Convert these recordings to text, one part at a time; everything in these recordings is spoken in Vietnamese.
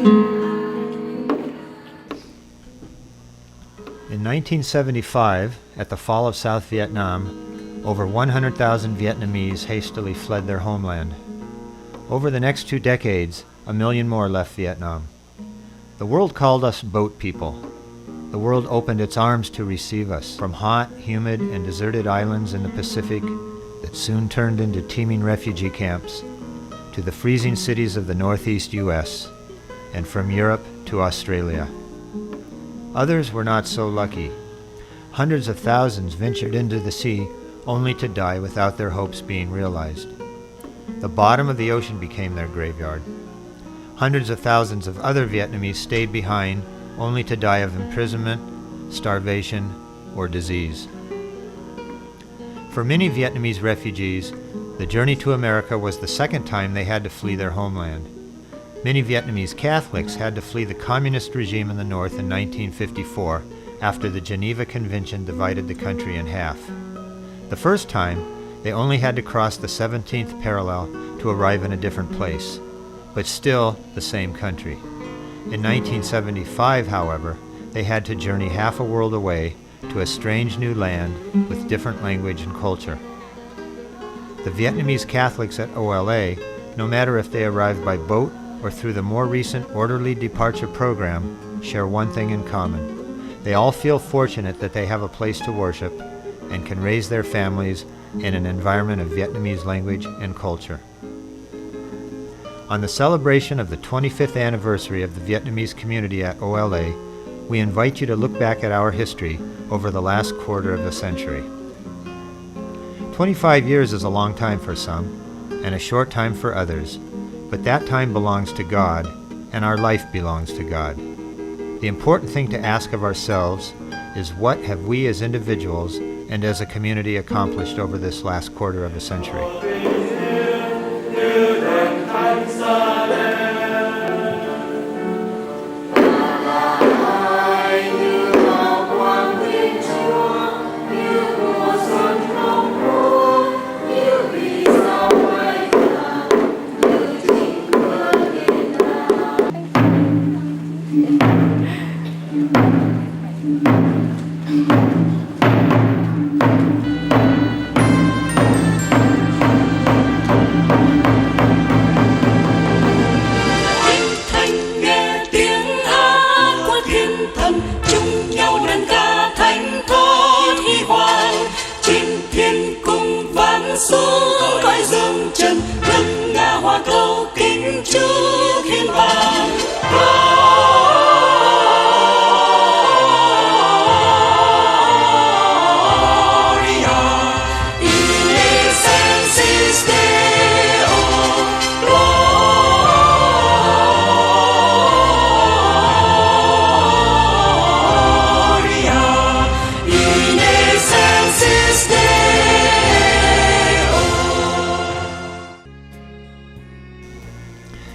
In 1975, at the fall of South Vietnam, over 100,000 Vietnamese hastily fled their homeland. Over the next 2 decades, 1 million more left Vietnam. The world called us boat people. The world opened its arms to receive us from hot, humid, and deserted islands in the Pacific that soon turned into teeming refugee camps, to the freezing cities of the Northeast U.S., and from Europe to Australia. Others were not so lucky. Hundreds of thousands ventured into the sea only to die without their hopes being realized. The bottom of the ocean became their graveyard. Hundreds of thousands of other Vietnamese stayed behind only to die of imprisonment, starvation, or disease. For many Vietnamese refugees, the journey to America was the second time they had to flee their homeland. Many Vietnamese Catholics had to flee the communist regime in the north in 1954 after the Geneva Convention divided the country in half. The first time, they only had to cross the 17th parallel to arrive in a different place, but still the same country. In 1975, however, they had to journey half a world away to a strange new land with different language and culture. The Vietnamese Catholics at OLA, no matter if they arrived by boat or through the more recent Orderly Departure Program, share one thing in common. They all feel fortunate that they have a place to worship and can raise their families in an environment of Vietnamese language and culture. On the celebration of the 25th anniversary of the Vietnamese community at OLA, we invite you to look back at our history over the last quarter of a century. 25 years is a long time for some, and a short time for others, but that time belongs to God, and our life belongs to God. The important thing to ask of ourselves is, what have we as individuals and as a community accomplished over this last quarter of a century?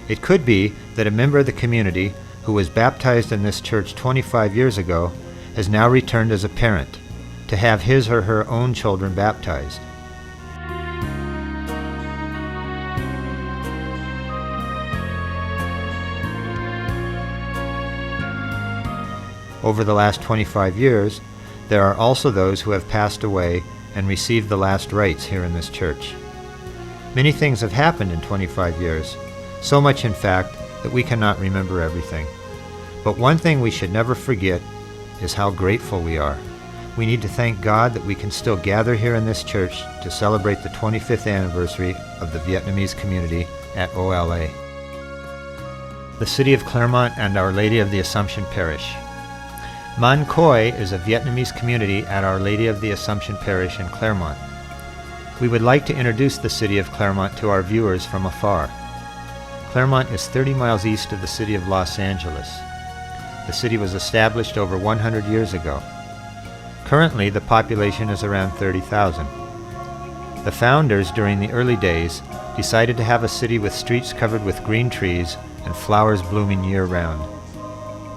It could be that a member of the community who was baptized in this church 25 years ago has now returned as a parent to have his or her own children baptized. Over the last 25 years, there are also those who have passed away and received the last rites here in this church. Many things have happened in 25 years. So much, in fact, that we cannot remember everything. But one thing we should never forget is how grateful we are. We need to thank God that we can still gather here in this church to celebrate the 25th anniversary of the Vietnamese community at OLA. The city of Claremont and Our Lady of the Assumption Parish. MÂN COI is a Vietnamese community at Our Lady of the Assumption Parish in Claremont. We would like to introduce the city of Claremont to our viewers from afar. Claremont is 30 miles east of the city of Los Angeles. The city was established over 100 years ago. Currently, the population is around 30,000. The founders, during the early days, decided to have a city with streets covered with green trees and flowers blooming year-round.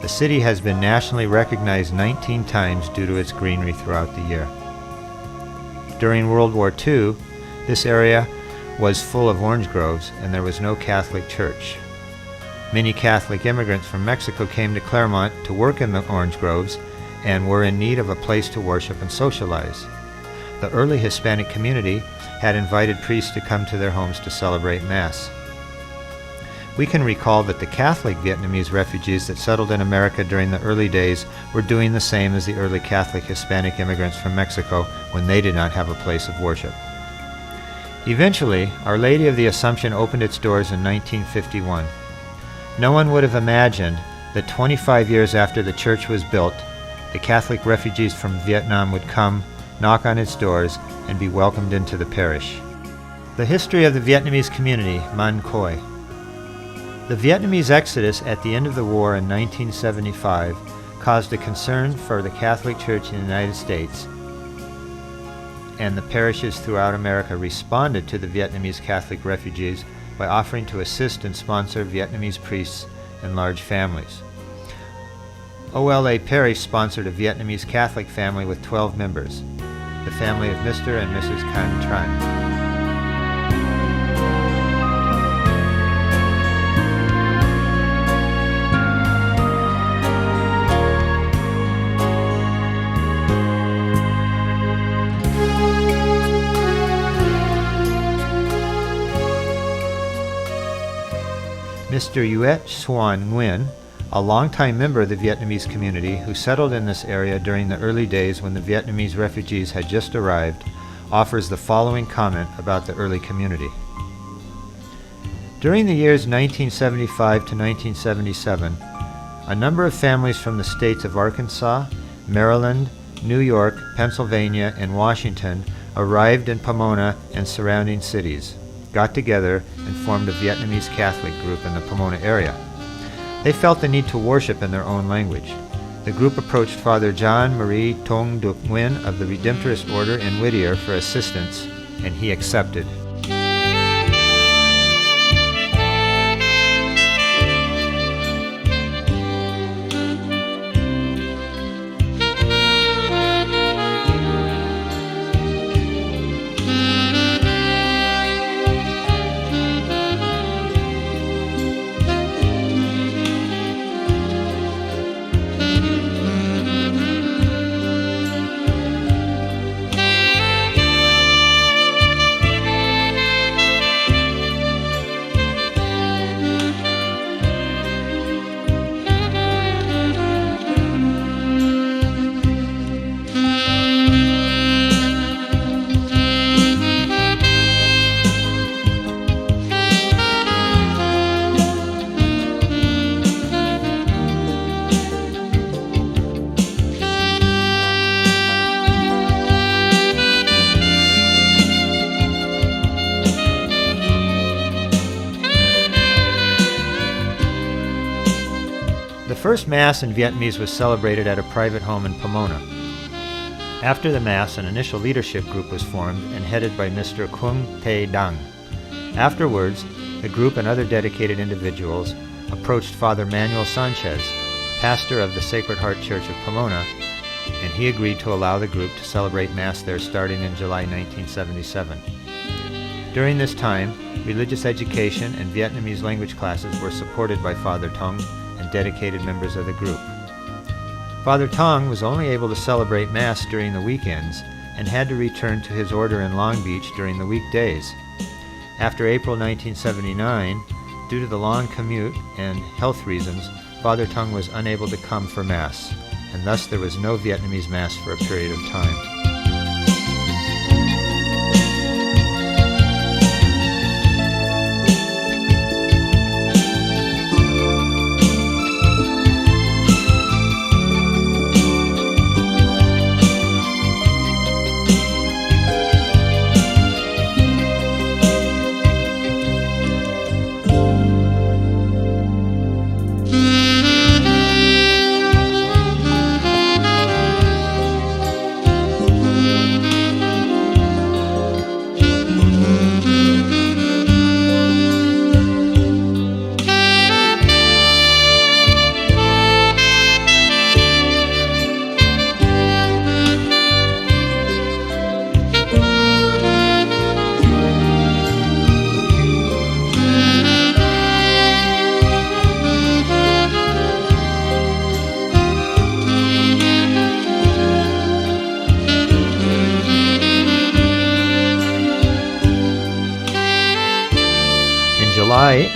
The city has been nationally recognized 19 times due to its greenery throughout the year. During World War II, this area was full of orange groves and there was no Catholic church. Many Catholic immigrants from Mexico came to Claremont to work in the orange groves and were in need of a place to worship and socialize. The early Hispanic community had invited priests to come to their homes to celebrate Mass. We can recall that the Catholic Vietnamese refugees that settled in America during the early days were doing the same as the early Catholic Hispanic immigrants from Mexico when they did not have a place of worship. Eventually, Our Lady of the Assumption opened its doors in 1951. No one would have imagined that 25 years after the church was built, the Catholic refugees from Vietnam would come, knock on its doors, and be welcomed into the parish. The history of the Vietnamese community, MÂN COI. The Vietnamese exodus at the end of the war in 1975 caused a concern for the Catholic Church in the United States, and the parishes throughout America responded to the Vietnamese Catholic refugees by offering to assist and sponsor Vietnamese priests and large families. OLA Parish sponsored a Vietnamese Catholic family with 12 members, the family of Mr. and Mrs. Tran. Mr. Yuet Xuan Nguyen, a longtime member of the Vietnamese community who settled in this area during the early days when the Vietnamese refugees had just arrived, offers the following comment about the early community. During the years 1975 to 1977, a number of families from the states of Arkansas, Maryland, New York, Pennsylvania, and Washington arrived in Pomona and surrounding cities, got together, and formed a Vietnamese Catholic group in the Pomona area. They felt the need to worship in their own language. The group approached Father John Marie Tong Duc Nguyen of the Redemptorist Order in Whittier for assistance, and he accepted. The first Mass in Vietnamese was celebrated at a private home in Pomona. After the Mass, an initial leadership group was formed and headed by Mr. Kung Tae Dang. Afterwards, the group and other dedicated individuals approached Father Manuel Sanchez, pastor of the Sacred Heart Church of Pomona, and he agreed to allow the group to celebrate Mass there starting in July 1977. During this time, religious education and Vietnamese language classes were supported by Father Tong and dedicated members of the group. Father Tong was only able to celebrate Mass during the weekends and had to return to his order in Long Beach during the weekdays. After April 1979, due to the long commute and health reasons, Father Tong was unable to come for Mass, and thus there was no Vietnamese Mass for a period of time.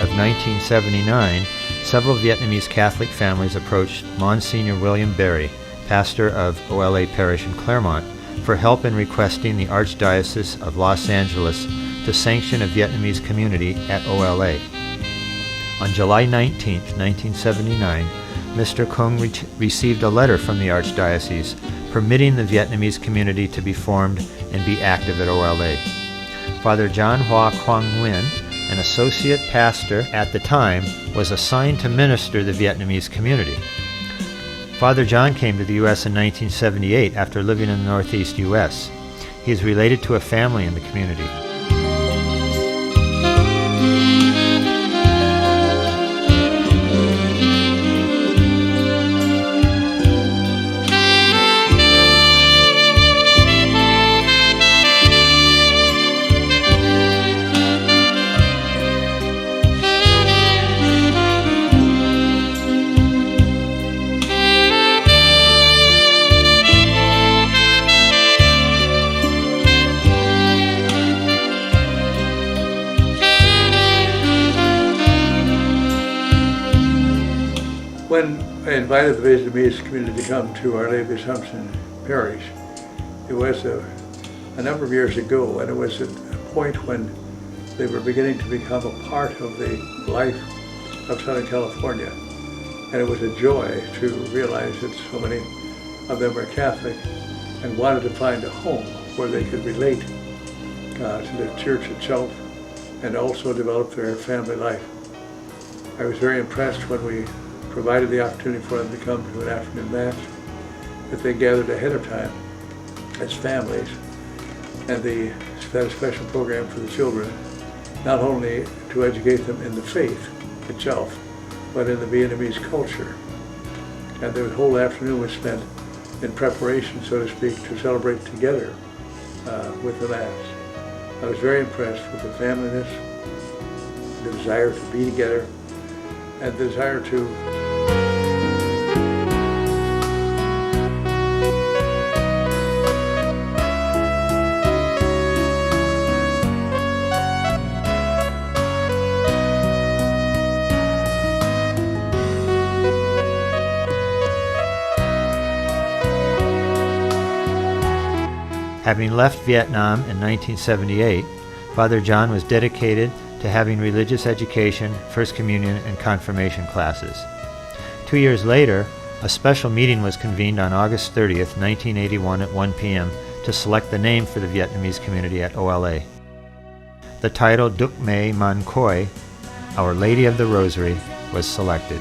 of 1979, several Vietnamese Catholic families approached Monsignor William Berry, pastor of OLA Parish in Claremont, for help in requesting the Archdiocese of Los Angeles to sanction a Vietnamese community at OLA. On July 19, 1979, Mr. Cong received a letter from the Archdiocese permitting the Vietnamese community to be formed and be active at OLA. Father John Hoa Quang Nguyen, an associate pastor at the time, was assigned to minister the Vietnamese community. Father John came to the U.S. in 1978 after living in the Northeast U.S. He is related to a family in the community. When I invited the Vietnamese community to come to Our Lady of the Assumption Parish, it was a number of years ago, and it was at a point when they were beginning to become a part of the life of Southern California. And it was a joy to realize that so many of them were Catholic and wanted to find a home where they could relate to the church itself and also develop their family life. I was very impressed when we provided the opportunity for them to come to an afternoon mass, that they gathered ahead of time as families, and they had a special program for the children, not only to educate them in the faith itself, but in the Vietnamese culture. And the whole afternoon was spent in preparation, so to speak, to celebrate together with the mass. I was very impressed with the familyness, the desire to be together, and the desire to Having left Vietnam in 1978, Father John was dedicated to having religious education, First Communion, and confirmation classes. 2 years later, a special meeting was convened on August 30th, 1981 at 1 p.m. to select the name for the Vietnamese community at OLA. The title Đức Mẹ MÂN COI, Our Lady of the Rosary, was selected.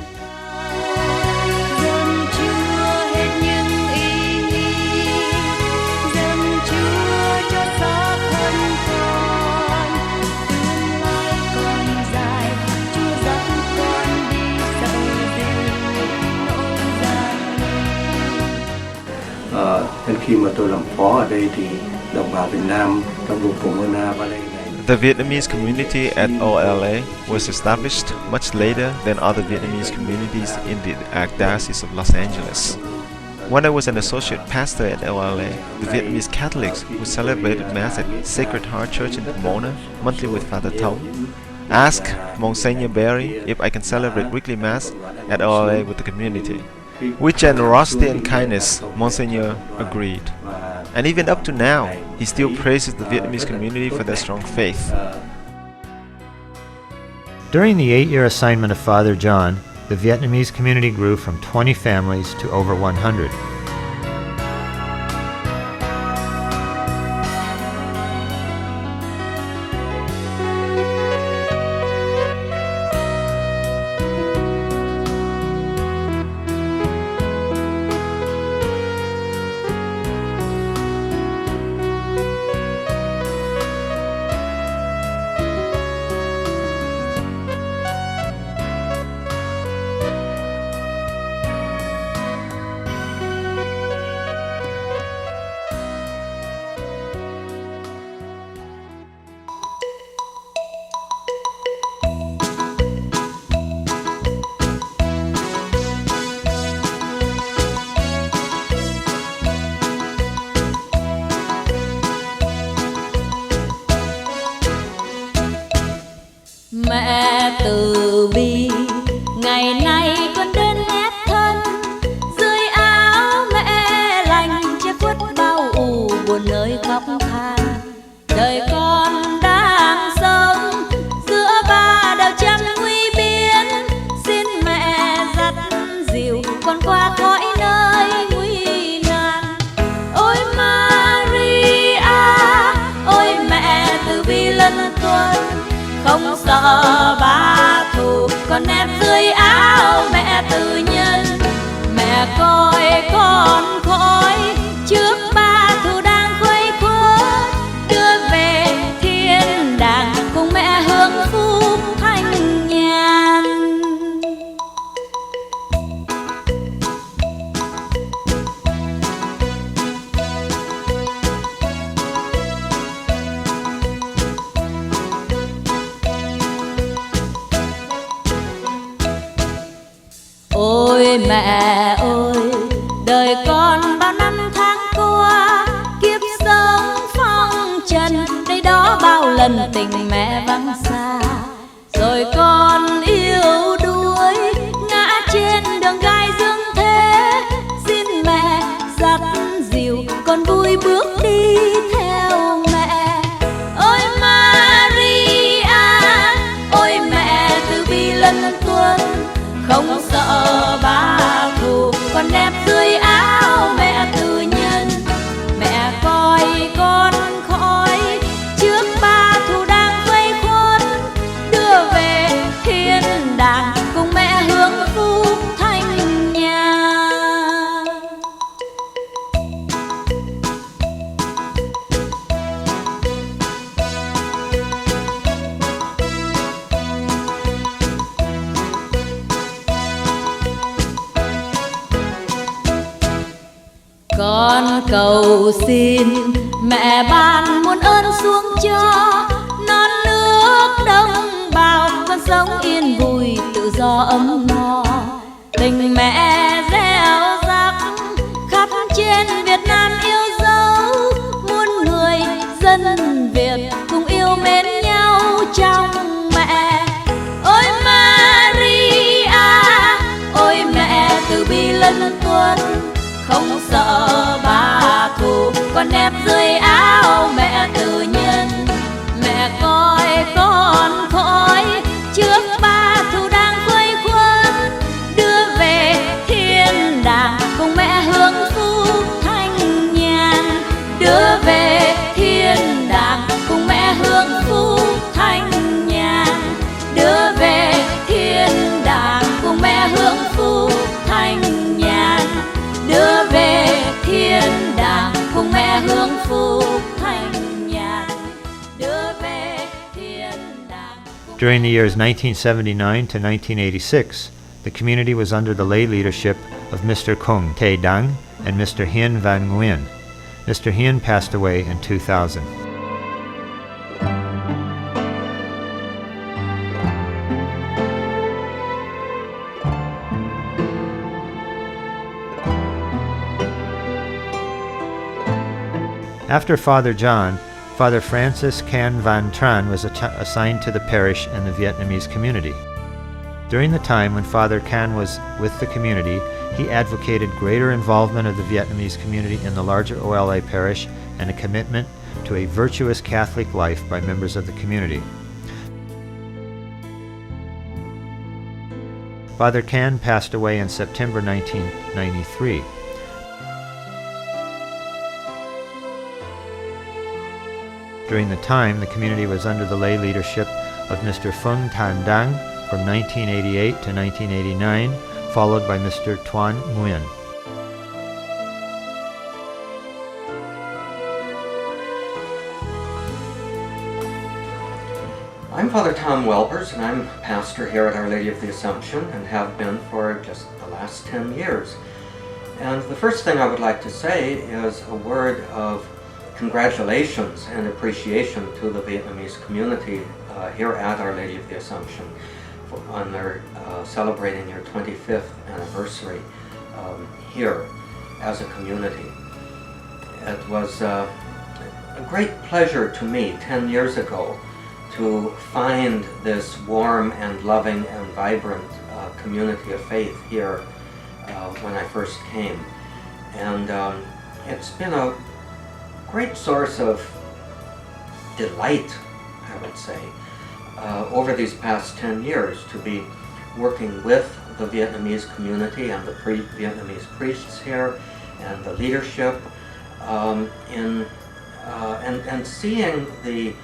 Nên khi mà tôi làm phó ở đây thì đồng bào Việt Nam trong vùng Commemorative vào đây này. The Vietnamese community at OLA was established much later than other Vietnamese communities in the Archdiocese of Los Angeles. When I was an associate pastor at OLA, the Vietnamese Catholics who celebrated Mass at Sacred Heart Church in Pomona monthly with Father Tong asked Monsignor Berry if I can celebrate weekly Mass at OLA with the community. With generosity and kindness, Monsignor agreed. And even up to now, he still praises the Vietnamese community for their strong faith. During the 8-year assignment of Father John, the Vietnamese community grew from 20 families to over 100. Ôi mẹ ơi, đời con bao năm tháng qua, kiếp sống phong trần, đây đó bao lần tình mẹ vắng xa. Rồi con yếu đuối, ngã trên đường gai dương thế, xin mẹ dắt dìu con vui bước đi theo mẹ. Ôi Maria, ôi mẹ từ bi lân tuân, không sợ ba thù, con nép dưới áo mẹ từ nhân. Mẹ coi con khỏi trước ba thù đang vây khuất, đưa về thiên đàng cùng mẹ hướng phúc thanh nhàn. Con cầu xin mẹ ban muôn ơn xuống cho non nước đồng bào, con sống yên vui tự do ấm no. Tình mẹ gieo rắc khắp trên Việt Nam yêu dấu, muôn người dân Việt cùng yêu mến nhau trong mẹ. Ôi Maria, ôi mẹ từ bi lân tuân, không sợ ba thù, con nép dưới áo mẹ từ nhân. Mẹ coi con khỏi trước ba thù đang quây quần, đưa về thiên đàng cùng mẹ hướng phúc thanh nhàn. Đưa về thiên đàng cùng mẹ hướng phúc thanh nhàn. Đưa về thiên đàng cùng mẹ hướng phúc thanh nhàn. Đưa về thiên đàng cùng mẹ hướng phúc thanh nhàn. Đưa về thiên đàng. During the years 1979 to 1986, the community was under the lay leadership of Mr. Cong Tae Dang and Mr. Hien Van Nguyen. Mr. Hien passed away in 2000. After Father John, Father Francis Can Van Tran was assigned to the parish and the Vietnamese community. During the time when Father Can was with the community, he advocated greater involvement of the Vietnamese community in the larger OLA parish and a commitment to a virtuous Catholic life by members of the community. Father Can passed away in September 1993. During the time, the community was under the lay leadership of Mr. Phung Tan Dang from 1988 to 1989, followed by Mr. Tuan Nguyen. I'm Father Tom Welpers, and I'm pastor here at Our Lady of the Assumption and have been for just the last 10 years. And the first thing I would like to say is a word of congratulations and appreciation to the Vietnamese community here at Our Lady of the Assumption on their celebrating their 25th anniversary here as a community. It was a great pleasure to me 10 years ago to find this warm and loving and vibrant community of faith here when I first came. And it's been a great source of delight, I would say, over these past 10 years to be working with the Vietnamese community and the Vietnamese priests here and the leadership and seeing the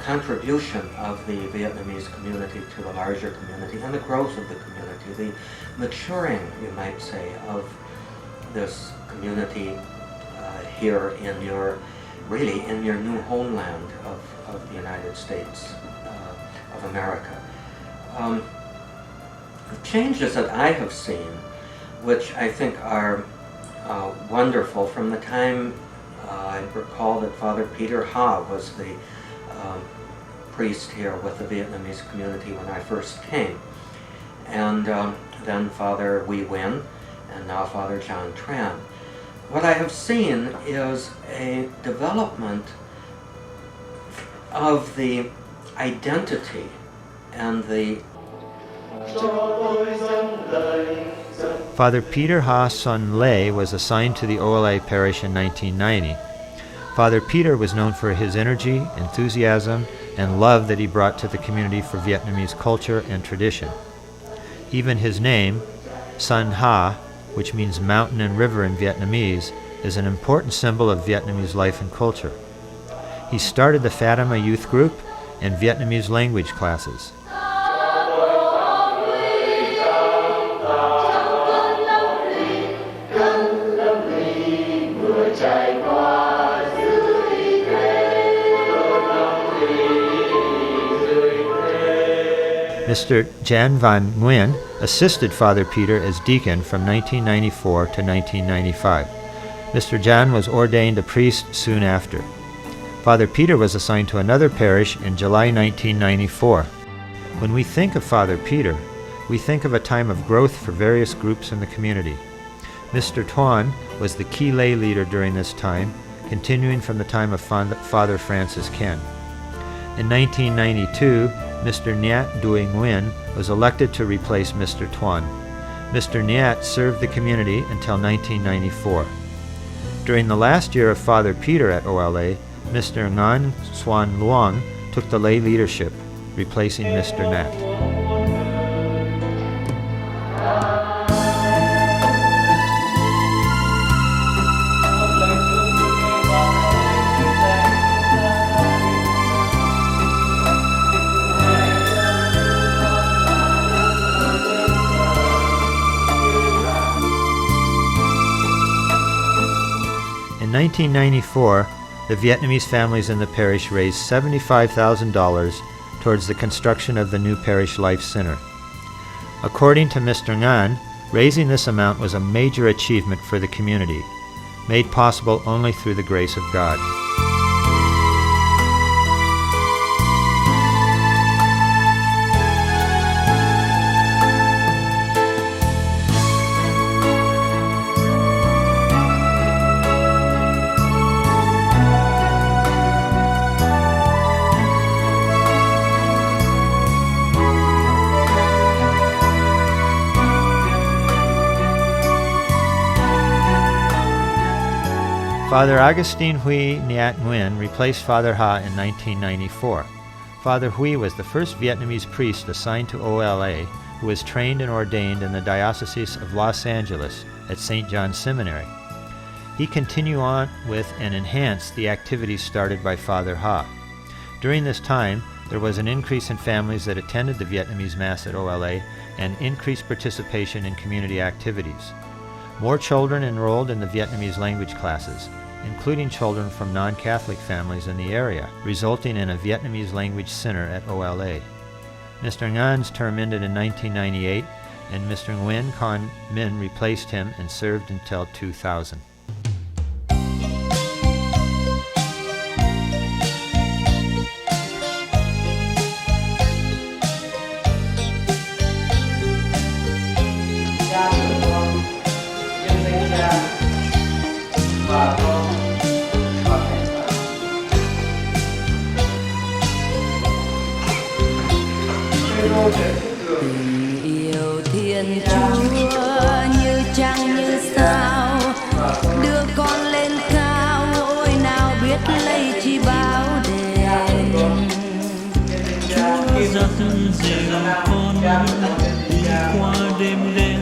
contribution of the Vietnamese community to the larger community and the growth of the community, the maturing, you might say, of this community here in your new homeland of the United States of America. Changes that I have seen, which I think are wonderful, from the time I recall that Father Peter Ha was the priest here with the Vietnamese community when I first came. And then Father Wee Win, and now Father John Tran. What I have seen is a development of the identity and the Father Peter Ha Son Lei was assigned to the OLA parish in 1990. Father Peter was known for his energy, enthusiasm, and love that he brought to the community for Vietnamese culture and tradition. Even his name, Son Ha, which means mountain and river in Vietnamese, is an important symbol of Vietnamese life and culture. He started the Fatima youth group and Vietnamese language classes. Mr. Jan Van Nguyen assisted Father Peter as deacon from 1994 to 1995. Mr. Jan was ordained a priest soon after. Father Peter was assigned to another parish in July 1994. When we think of Father Peter, we think of a time of growth for various groups in the community. Mr. Tuan was the key lay leader during this time, continuing from the time of Father Francis Ken. In 1992, Mr. Nhiat Duy Nguyen was elected to replace Mr. Tuan. Mr. Nhiat served the community until 1994. During the last year of Father Peter at OLA, Mr. Ngan Xuan Luang took the lay leadership, replacing Mr. Nat. In 1994, the Vietnamese families in the parish raised $75,000 towards the construction of the new parish life center. According to Mr. Ngan, raising this amount was a major achievement for the community, made possible only through the grace of God. Father Augustine Huy Nhiat Nguyen replaced Father Ha in 1994. Father Huy was the first Vietnamese priest assigned to OLA who was trained and ordained in the Diocese of Los Angeles at St. John's Seminary. He continued on with and enhanced the activities started by Father Ha. During this time, there was an increase in families that attended the Vietnamese Mass at OLA and increased participation in community activities. More children enrolled in the Vietnamese language classes, including children from non-Catholic families in the area, resulting in a Vietnamese language center at OLA. Mr. Ngan's term ended in 1998, and Mr. Nguyen Con Min replaced him and served until 2000. Tình yêu Thiên Chúa như trăng như sao, đưa con lên cao, ôi nào biết lấy chi báo đền. Chúa dắt dìu con đi qua đêm đen,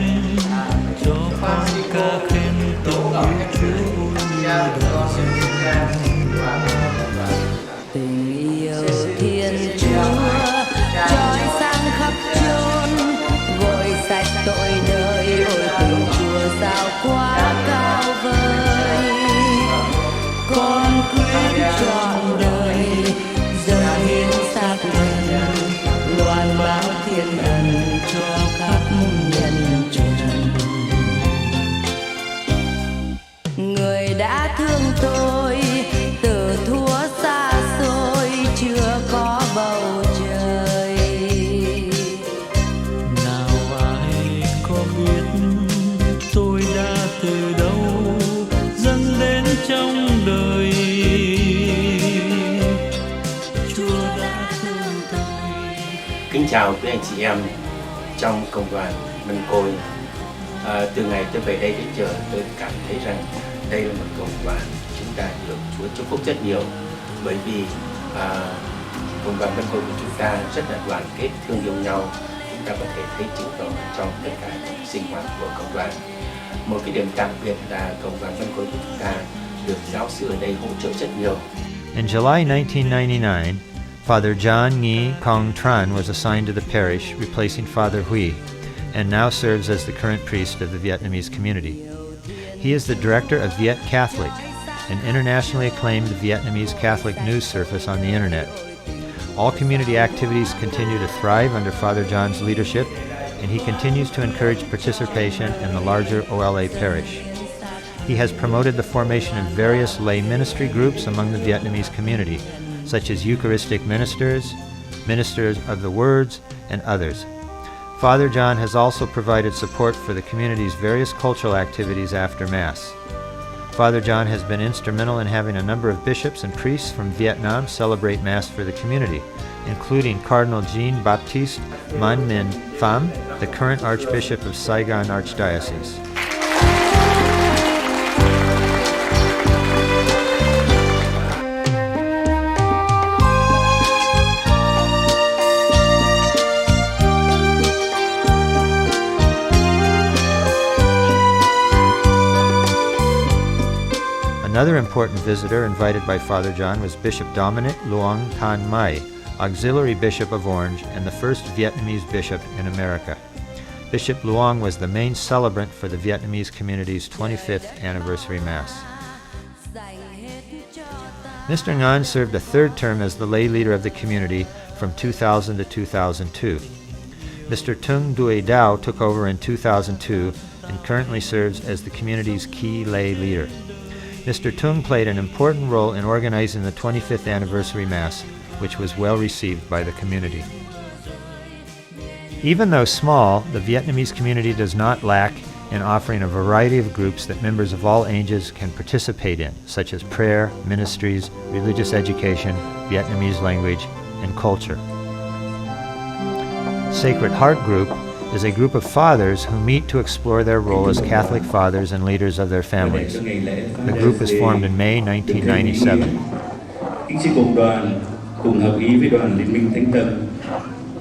chào quý anh chị em trong cộng đoàn MÂN COI. Từ ngày tôi về đây đến giờ, tôi cảm thấy rằng đây là một cộng đoàn chúng ta được Chúa chúc phúc rất nhiều, bởi vì cộng đoàn MÂN COI của chúng ta rất là đoàn kết, thương yêu nhau. Chúng ta có thể thấy chứng tỏ trong tất cả những sinh hoạt của cộng đoàn. Một cái điểm đặc biệt là cộng đoàn MÂN COI của chúng ta được giáo sư ở đây hỗ trợ rất nhiều. In July 1999, Father John Nghi, Cong, Tran was assigned to the parish, replacing Father Huy, and now serves as the current priest of the Vietnamese community. He is the director of Viet Catholic, an internationally acclaimed Vietnamese Catholic news service on the internet. All community activities continue to thrive under Father John's leadership, and he continues to encourage participation in the larger OLA parish. He has promoted the formation of various lay ministry groups among the Vietnamese community, such as Eucharistic ministers, ministers of the words, and others. Father John has also provided support for the community's various cultural activities after Mass. Father John has been instrumental in having a number of bishops and priests from Vietnam celebrate Mass for the community, including Cardinal Jean-Baptiste Man Minh Pham, the current Archbishop of Saigon Archdiocese. Another important visitor invited by Father John was Bishop Dominic Luong Tan Mai, Auxiliary Bishop of Orange and the first Vietnamese bishop in America. Bishop Luong was the main celebrant for the Vietnamese community's 25th anniversary Mass. Mr. Ngan served a third term as the lay leader of the community from 2000 to 2002. Mr. Tung Due Dao took over in 2002 and currently serves as the community's key lay leader. Mr. Tung played an important role in organizing the 25th anniversary Mass, which was well received by the community. Even though small, the Vietnamese community does not lack in offering a variety of groups that members of all ages can participate in, such as prayer, ministries, religious education, Vietnamese language, and culture. Sacred Heart Group is a group of fathers who meet to explore their role as Catholic fathers and leaders of their families. The group was formed in May 1997. Kính xin cộng đoàn cùng hợp ý với đoàn Liên minh Thánh Tâm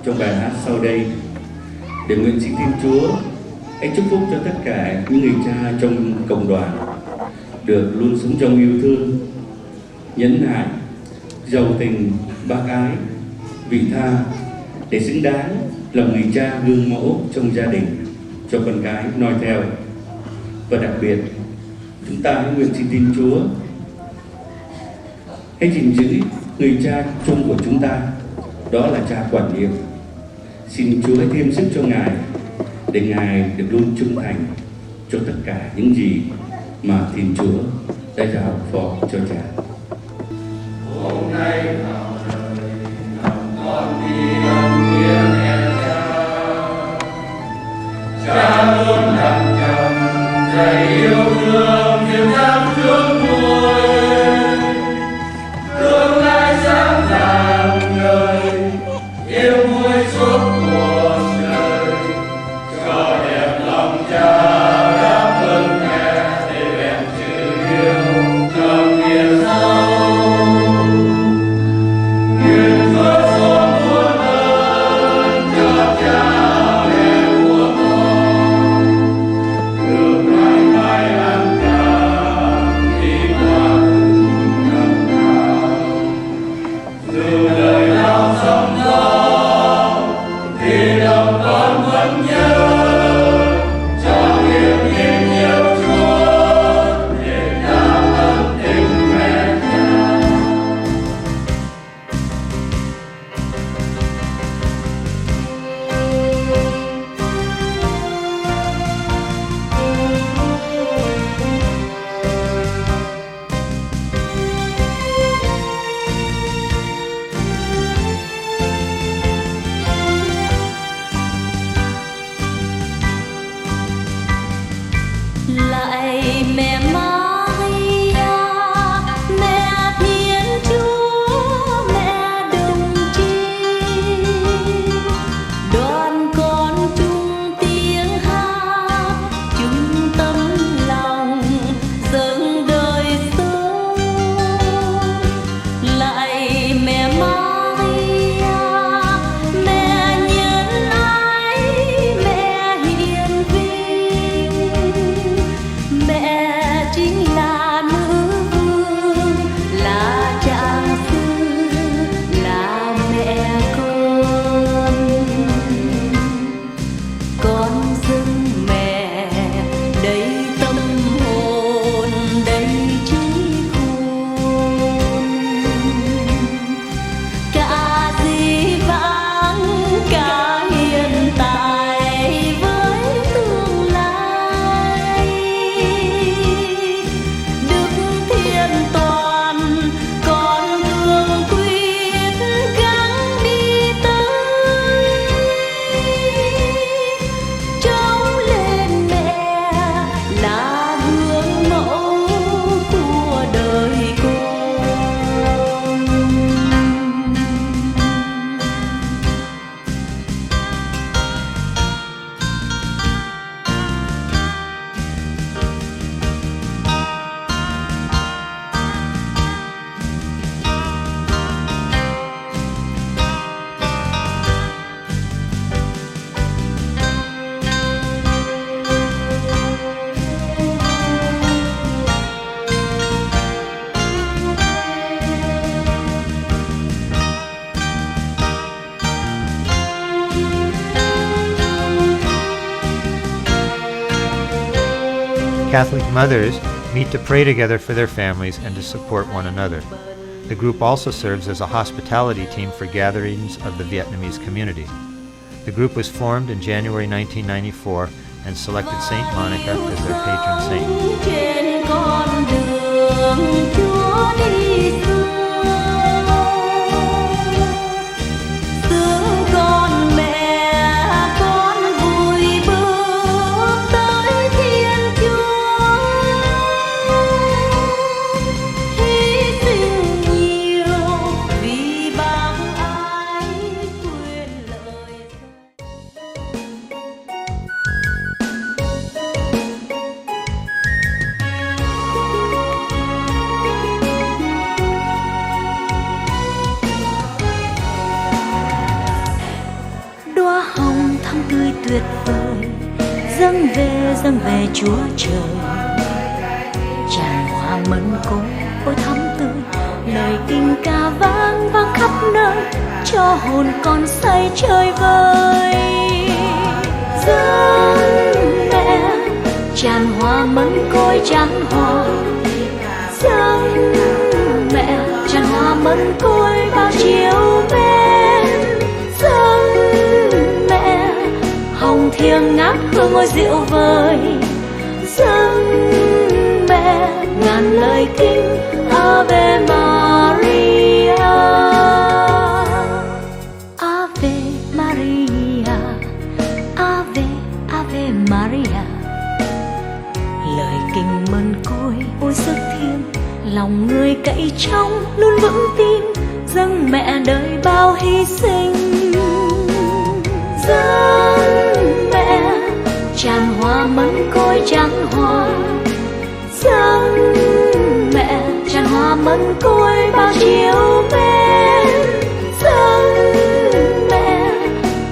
trong bài hát sau đây để nguyện xin Thiên Chúa hãy chúc phúc cho tất cả những người cha trong cộng đoàn được luôn sống trong yêu thương, nhẫn nại, giàu tình, bác ái, vị tha để xứng đáng là người cha gương mẫu trong gia đình cho con cái noi theo. Và đặc biệt, chúng ta hãy nguyện xin Thiên Chúa hãy gìn giữ người cha chung của chúng ta, đó là cha quản nhiệm. Xin Chúa hãy thêm sức cho Ngài để Ngài được luôn trung thành cho tất cả những gì mà Thiên Chúa đã giao phó cho cha. Hôm nay con đi ân nghĩa mẹ cha luôn nặng trầm đầy yêu thương niềm đam thương muội, tương lai sáng rạng ngời yêu muội suốt cuộc đời, cho đẹp lòng cha đáp ơn mẹ để vẹn chữ yêu trong nghĩa sâu. Nguyện Chúa xuống muôn ơn cho cha mẹ của con, được mãi mãi an khang đi qua từng năm tháng. Dù đời nào sóng gió thì lòng con vẫn nhớ cho niềm tin yêu Chúa để đáp ơn tình mẹ cha. Lạy mẹ Maria, mẹ Thiên Chúa, mẹ đồng trinh, Catholic mothers meet to pray together for their families and to support one another. The group also serves as a hospitality team for gatherings of the Vietnamese community. The group was formed in January 1994 and selected Saint Monica as their patron saint. Trên con đường Chúa đi xưa con mẹ con vui bước tới Thiên Chúa, hy sinh nhiều vì bác ái quyền lợi. Đóa hồng thắm tươi tuyệt vời dâng về Chúa trời, tràn hoa mân côi ôi thắm tươi, lời kinh ca vang vang khắp nơi cho hồn con say chơi vơi. Dâng mẹ tràn hoa mân côi tràn hoa, dâng mẹ tràn hoa mân côi bao chiều bên, dâng mẹ hồng thiêng ngát hương ôi rượu vời, dâng mẹ ngàn lời kinh Ave Maria, Ave Maria, Ave Ave Maria. Lời kinh mân côi ôi rất thiêng, lòng người cậy trong luôn vững tin, dâng mẹ đời bao hy sinh. Dâng mẹ tràn hoa mân côi tràn hoa, dâng mẹ tràn hoa mân côi bao chiều bên, dâng mẹ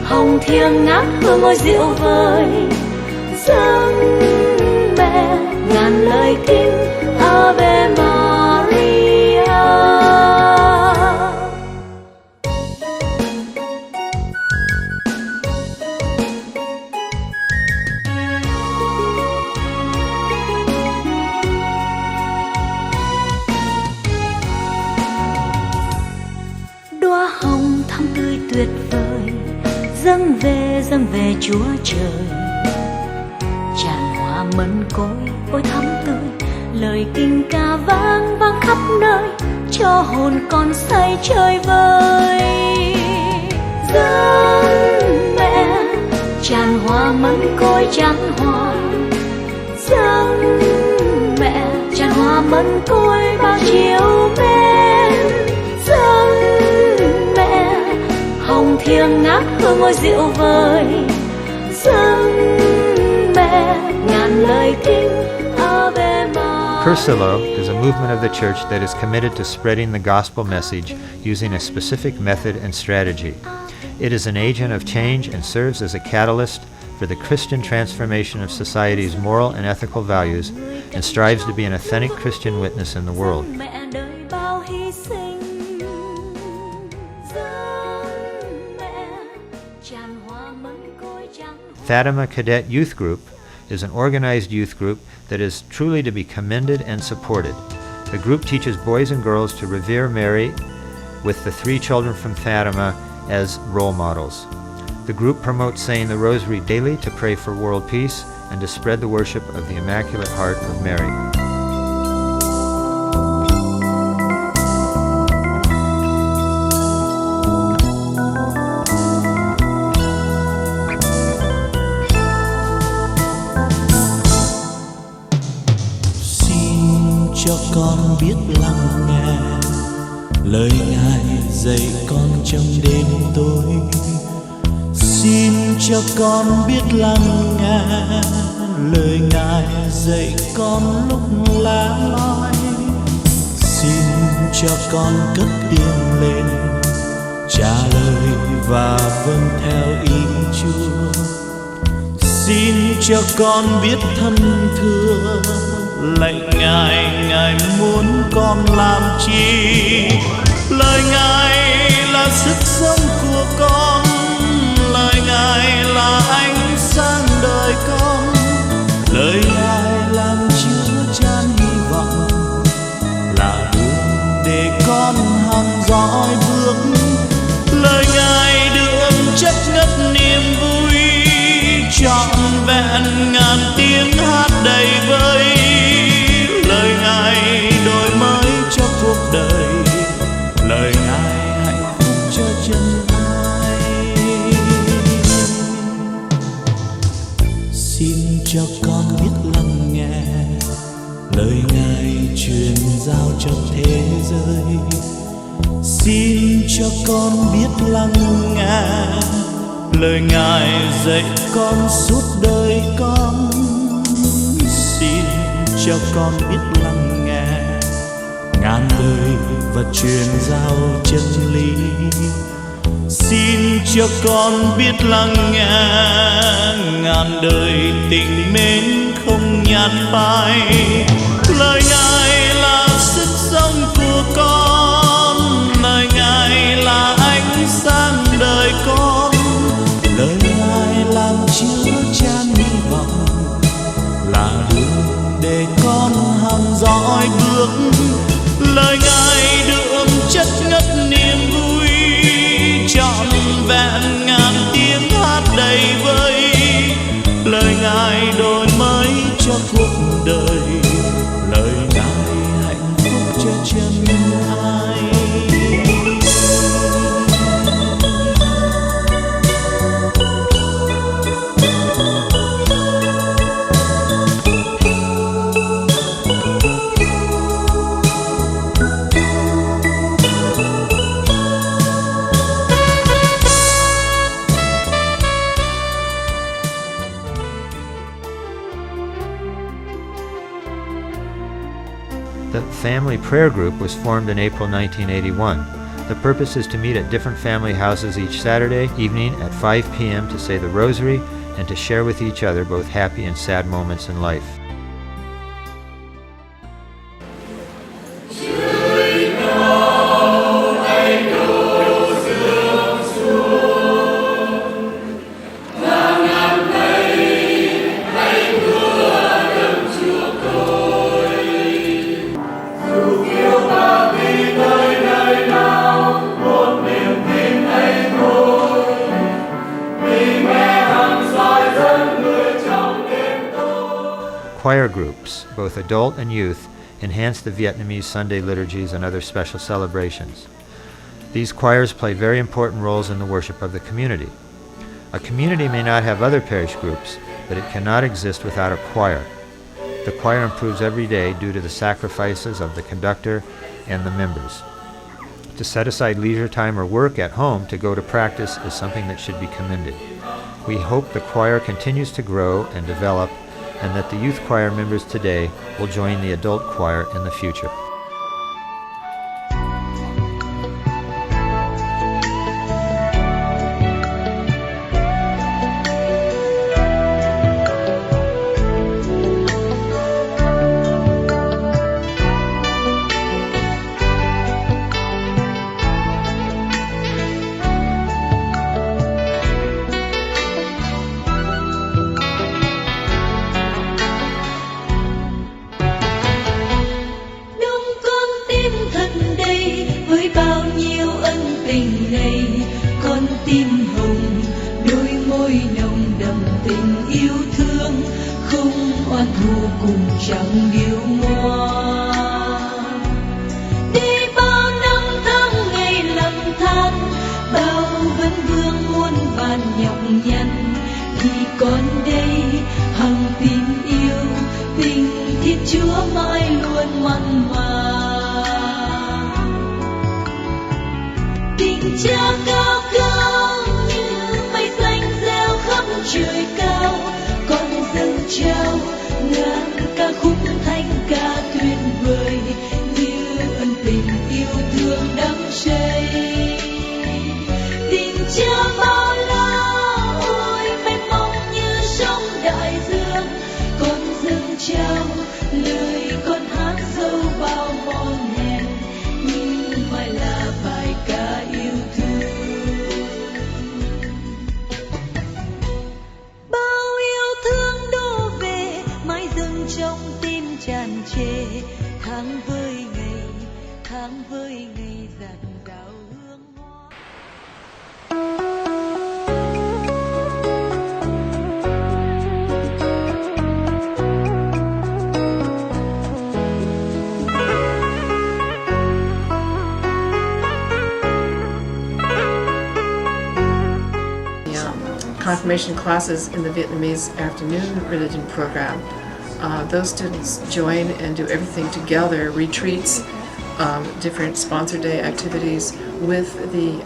hồng thiêng ngát hương ôi rượu vời, dâng mẹ ngàn lời kinh Ave Maria. Đóa hồng thắm tươi tuyệt vời dâng về Chúa trời, tràn hoa mân côi ôi thắm tươi, lời kinh ca vang vang khắp nơi cho hồn con say chơi vơi. Dâng mẹ tràn hoa mân côi tràn hoa, dâng mẹ tràn hoa mân côi bao chiều bên, dâng mẹ hồng thiêng ngát hương ôi rượu vời, dâng mẹ ngàn lời kinh Ave Maria. Cursillo is a movement of the church that is committed to spreading the gospel message using a specific method and strategy. It is an agent of change and serves as a catalyst for the Christian transformation of society's moral and ethical values and strives to be an authentic Christian witness in the world. Mẹ đời bao hy sinh, dâng mẹ tràn hoa mân côi tràn hoa. Fatima Cadet Youth Group is an organized youth group that is truly to be commended and supported. The group teaches boys and girls to revere Mary with the three children from Fatima as role models. The group promotes saying the Rosary daily to pray for world peace and to spread the worship of the Immaculate Heart of Mary. Xin cho con biết lắng nghe lời Ngài dạy con trong đêm tối. Xin cho con biết lắng nghe lời Ngài dạy con lúc lá loi. Xin cho con cất tiếng lên trả lời và vâng theo ý Chúa. Xin cho con biết thân thương lạy Ngài, Ngài muốn con làm chi. Lời Ngài là sức sống của con, lời Ngài là ánh sáng đời con, lời Ngài làm con biết lắng nghe lời Ngài truyền giao cho thế giới. Xin cho con biết lắng nghe lời Ngài dạy con suốt đời con. Xin cho con biết lắng nghe ngàn lời và truyền giao chân lý. Xin cho con biết lắng nghe ngàn đời tình mến không nhạt phai. Lời Ngài là sức sống của con, lời Ngài là ánh sáng đời con. Lời Ngài làm chứa chan hy vọng, là đường để con hằng dõi bước. Lời Ngài đượm chất ngất niềm vui, trọn vẹn ngàn tiếng hát đầy vơi. Lời Ngài đổi mới cho cuộc đời, lời Ngài hạnh phúc cho chân ai. The family prayer group was formed in April 1981. The purpose is to meet at different family houses each Saturday evening at 5 p.m. to say the rosary and to share with each other both happy and sad moments in life. Choir groups, both adult and youth, enhance the Vietnamese Sunday liturgies and other special celebrations. These choirs play very important roles in the worship of the community. A community may not have other parish groups, but it cannot exist without a choir. The choir improves every day due to the sacrifices of the conductor and the members. To set aside leisure time or work at home to go to practice is something that should be commended. We hope the choir continues to grow and develop, and that the youth choir members today will join the adult choir in the future. confirmation classes in the Vietnamese afternoon religion program. Those students join and do everything together, retreats, different sponsor day activities with the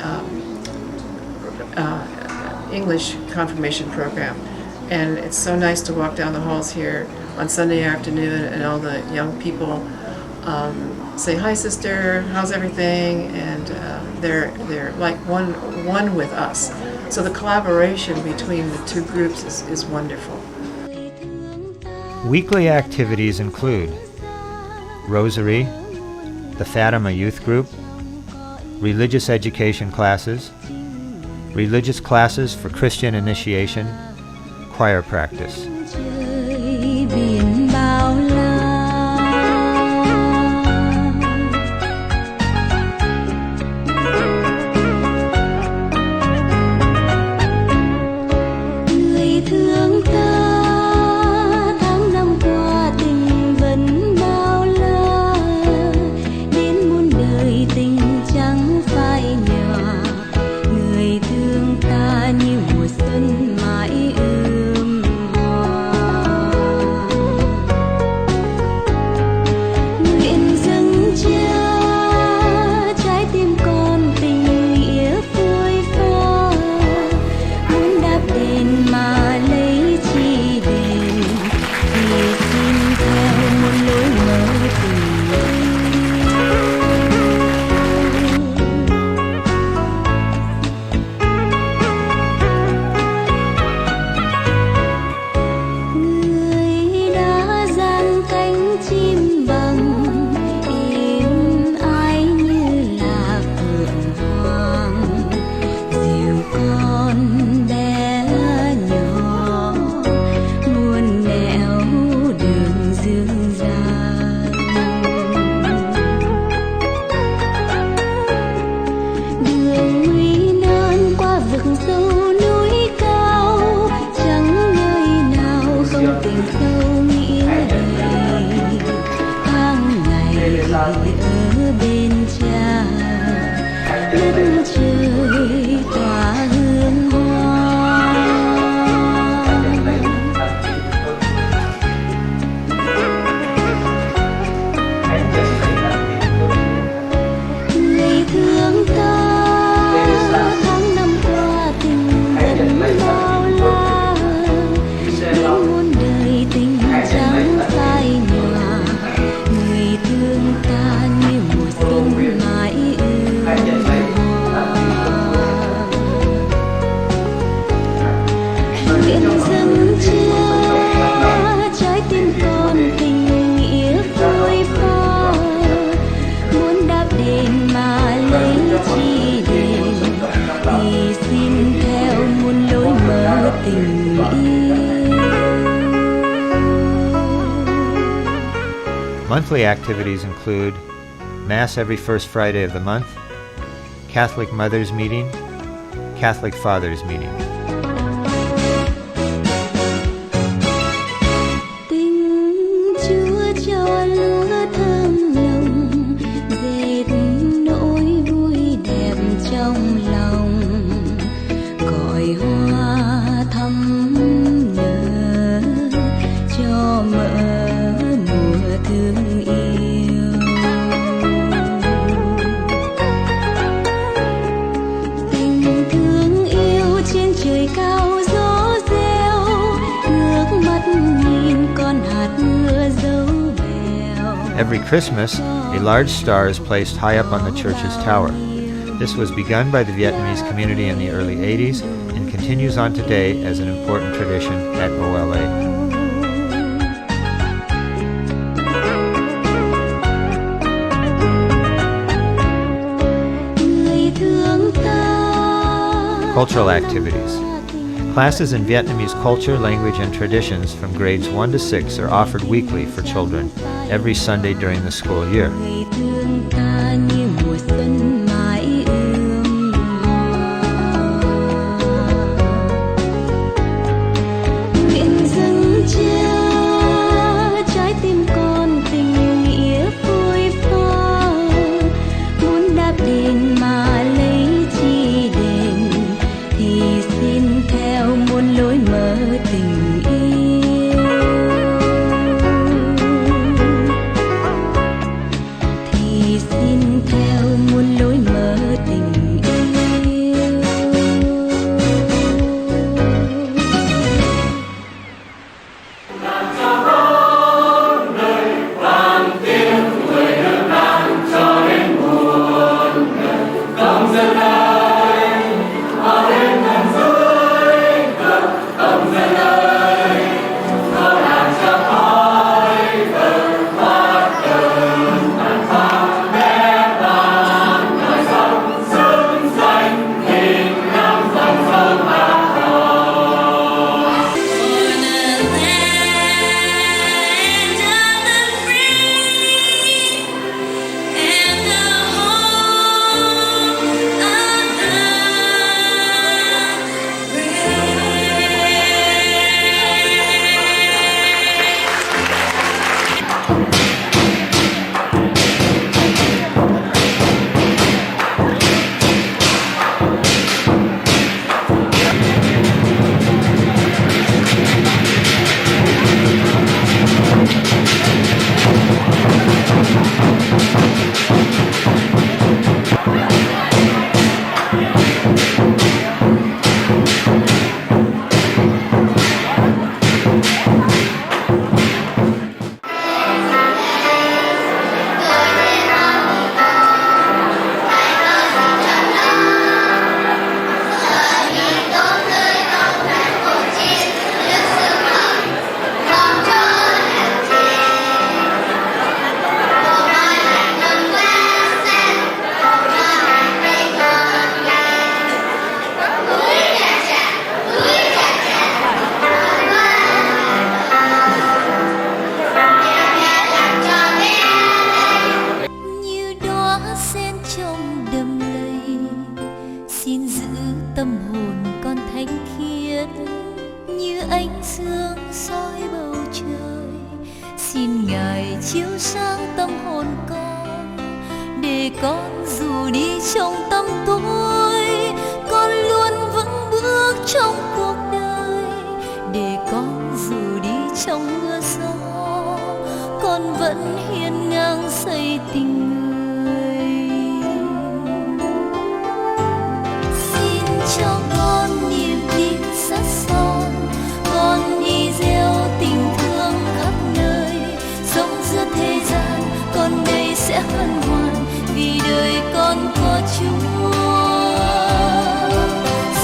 English confirmation program. And it's so nice to walk down the halls here on Sunday afternoon and all the young people say, "Hi sister, how's everything?" And they're like one with us. So the collaboration between the two groups is wonderful. Weekly activities include Rosary, the Fatima Youth Group, religious education classes, religious classes for Christian initiation, choir practice. Monthly activities include Mass every first Friday of the month, Catholic Mothers Meeting, Catholic Fathers Meeting. Every Christmas, a large star is placed high up on the church's tower. This was begun by the Vietnamese community in the early 80s and continues on today as an important tradition at OLA. Cultural activities. Classes in Vietnamese culture, language, and traditions from grades 1 to 6 are offered weekly for children, every Sunday during the school year. Theo muôn xin Ngài chiếu sáng tâm hồn con, để con dù đi trong tâm tối, con luôn vững bước trong cuộc đời. Để con dù đi trong mưa gió, con vẫn hiên ngang xây tình người. Xin cho con niềm tin sắt son, con đi gieo tình thương khắp nơi. Sống giữa thế gian, con đây sẽ hân hoan, vì đời con có Chúa.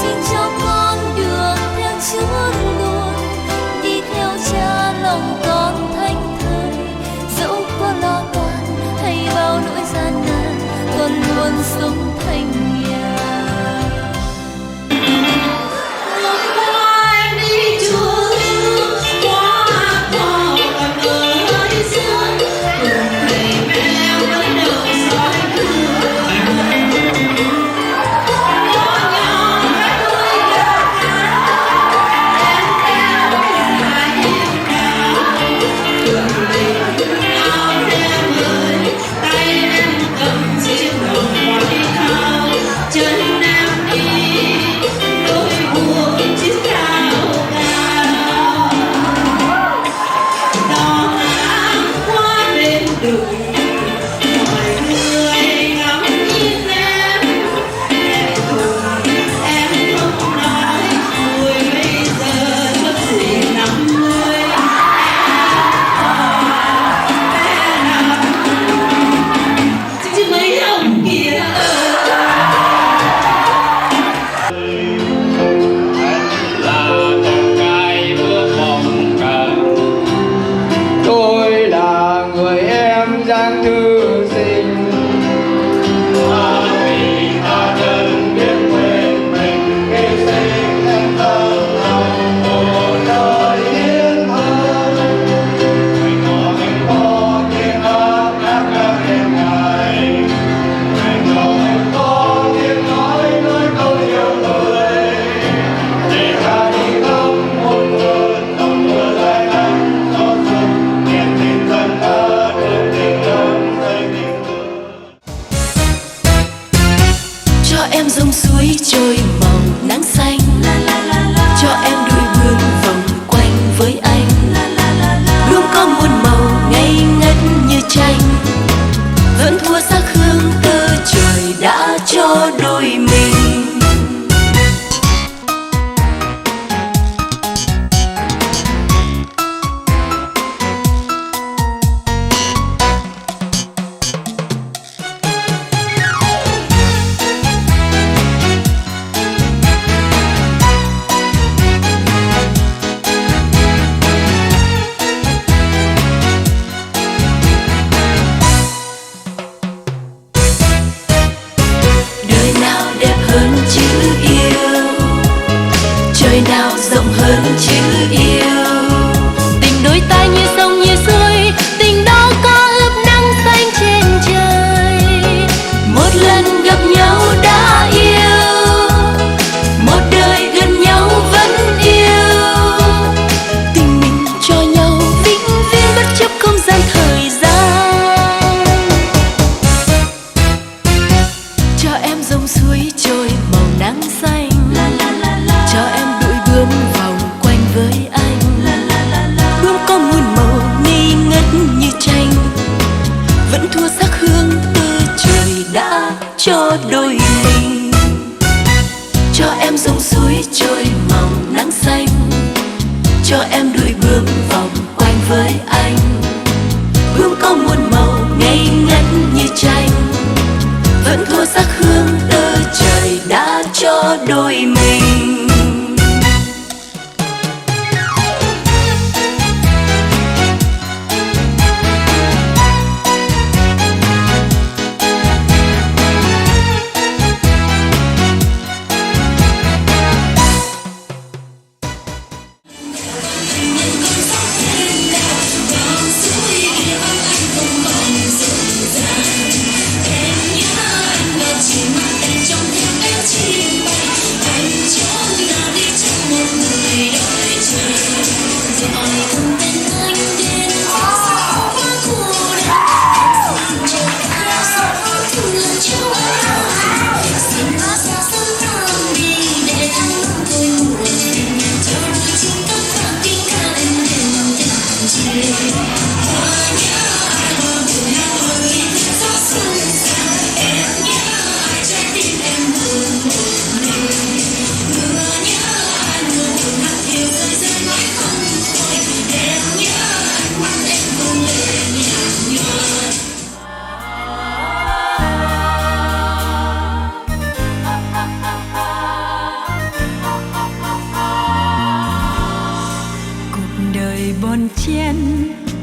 Xin cho con được theo Chúa luôn, đi theo Cha lòng con thánh thơi. Dẫu có lo toan hay bao nỗi gian nan, con luôn sống thanh nhàn.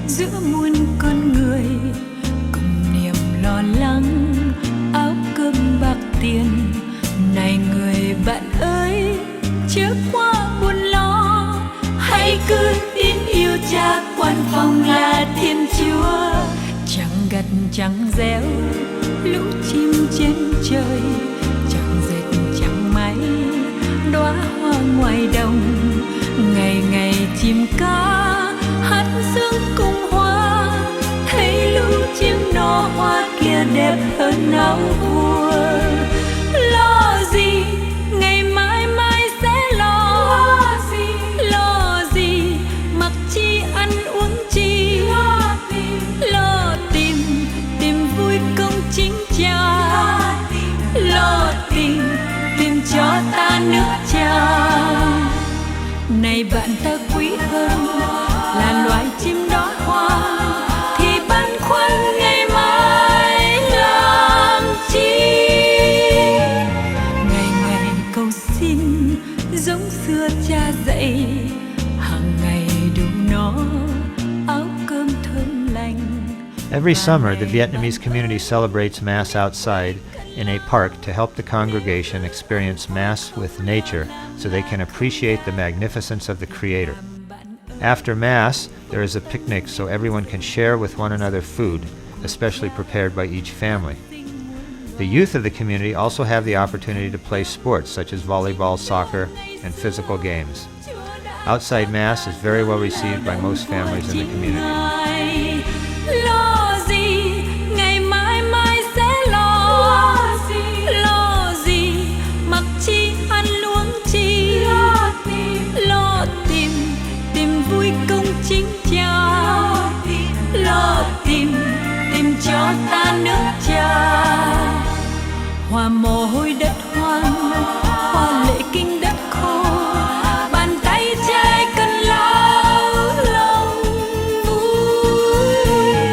giữa muôn con người, cùng niềm lo lắng áo cơm bạc tiền. Này người bạn ơi, chớ quá buồn lo, hãy cứ tin yêu Cha, quan phòng là Thiên Chúa. Chẳng gặt chẳng gieo lũ chim trên trời, chẳng dệt chẳng may đóa hoa ngoài đồng. Ngày ngày chim ca hát sướng cùng hoa, thấy lũ chim nọ hoa kia đẹp hơn áo vua. Lo gì ngày mai mai sẽ lo gì mặc chi ăn uống chi, lo tìm vui công chính Cha, lo tìm cho ta nước Cha. Này bạn ta quý hơn là loài chim đóa hoa, thì băn khoăn ngày mai làm chi. Ngày ngày cầu xin giống xưa Cha dạy, hàng ngày đủ nó áo cơm thơm lành. Every summer, the Vietnamese community celebrates Mass outside in a park to help the congregation experience Mass with nature so they can appreciate the magnificence of the Creator. After Mass, there is a picnic so everyone can share with one another food, especially prepared by each family. The youth of the community also have the opportunity to play sports such as volleyball, soccer, and physical games. Outside Mass is very well received by most families in the community. Lo gì ngày mai mai sẽ lo gì mặc chi ăn uống chi, lo tìm vui công chính Cha, lo tìm cho ta nước Cha. Hoa mồ hôi đất hoang, hoa lệ kinh đất khô, bàn tay trai cần lao lòng vui.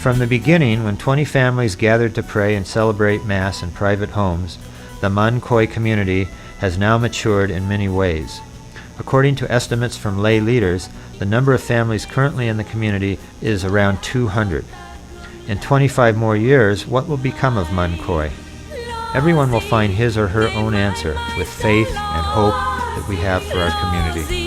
From the beginning, when 20 families gathered to pray and celebrate Mass in private homes, the MÂN COI community has now matured in many ways. According to estimates from lay leaders, the number of families currently in the community is around 200. In 25 more years, what will become of MÂN COI? Everyone will find his or her own answer with faith and hope that we have for our community.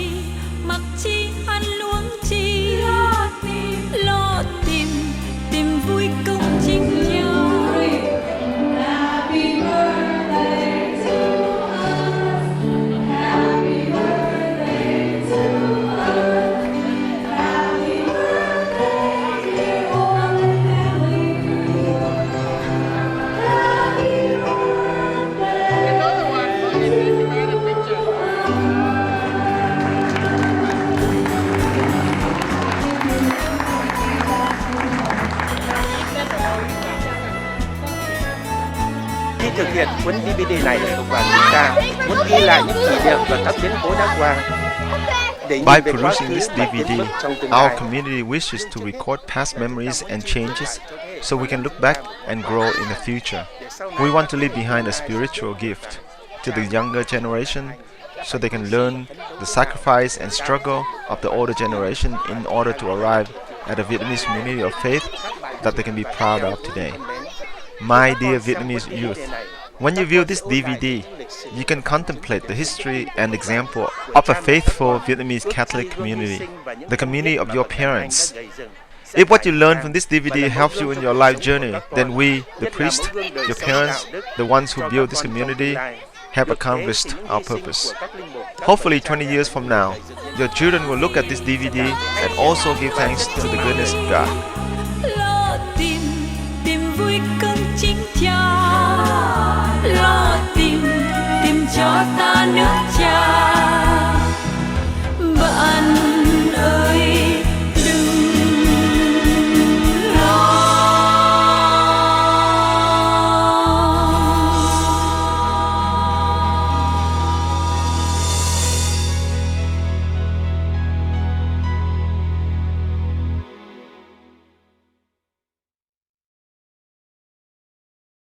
Thực hiện cuốn DVD này và chúng ta muốn ghi lại những kỷ niệm và các biến cố đã qua. By producing this DVD, our community wishes to record past memories and changes so we can look back and grow in the future. We want to leave behind a spiritual gift to the younger generation so they can learn the sacrifice and struggle of the older generation in order to arrive at a Vietnamese community of faith that they can be proud of today. My dear Vietnamese youth, when you view this DVD, you can contemplate the history and example of a faithful Vietnamese Catholic community, the community of your parents. If what you learn from this DVD helps you in your life journey, then we, the priest, your parents, the ones who build this community, have accomplished our purpose. Hopefully 20 years from now, your children will look at this DVD and also give thanks to the goodness of God. Vui công chính Cha, lo tìm cho ta nước Cha.